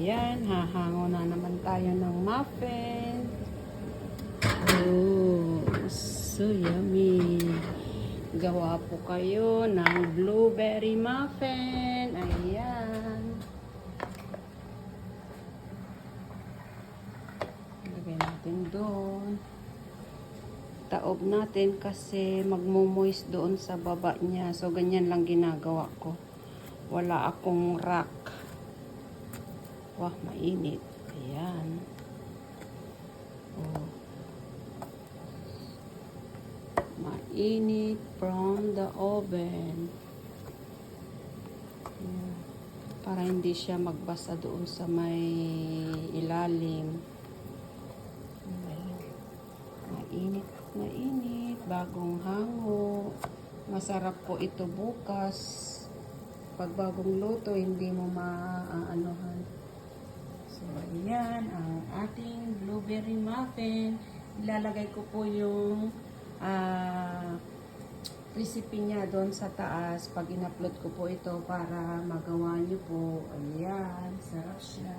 Ayan, hahango na naman tayo ng muffin. Oh, so yummy. Gawa po kayo ng blueberry muffin. Ayan. Lagay natin doon. Taob natin kasi magmo-moist doon sa baba niya. So, ganyan lang ginagawa ko. Wala akong rack. Wah, mainit. Ayan. Oh. Mainit from the oven. Ayan. Para hindi siya magbasa doon sa may ilalim. Mainit, mainit. Bagong hango. Masarap po ito bukas. Pag bagong luto, hindi mo maaanuhan. So, ayan ang ating blueberry muffin. Ilalagay ko po yung recipe niya doon sa taas. Pag in-upload ko po ito para magawa niyo po. Ayan, sarap siya.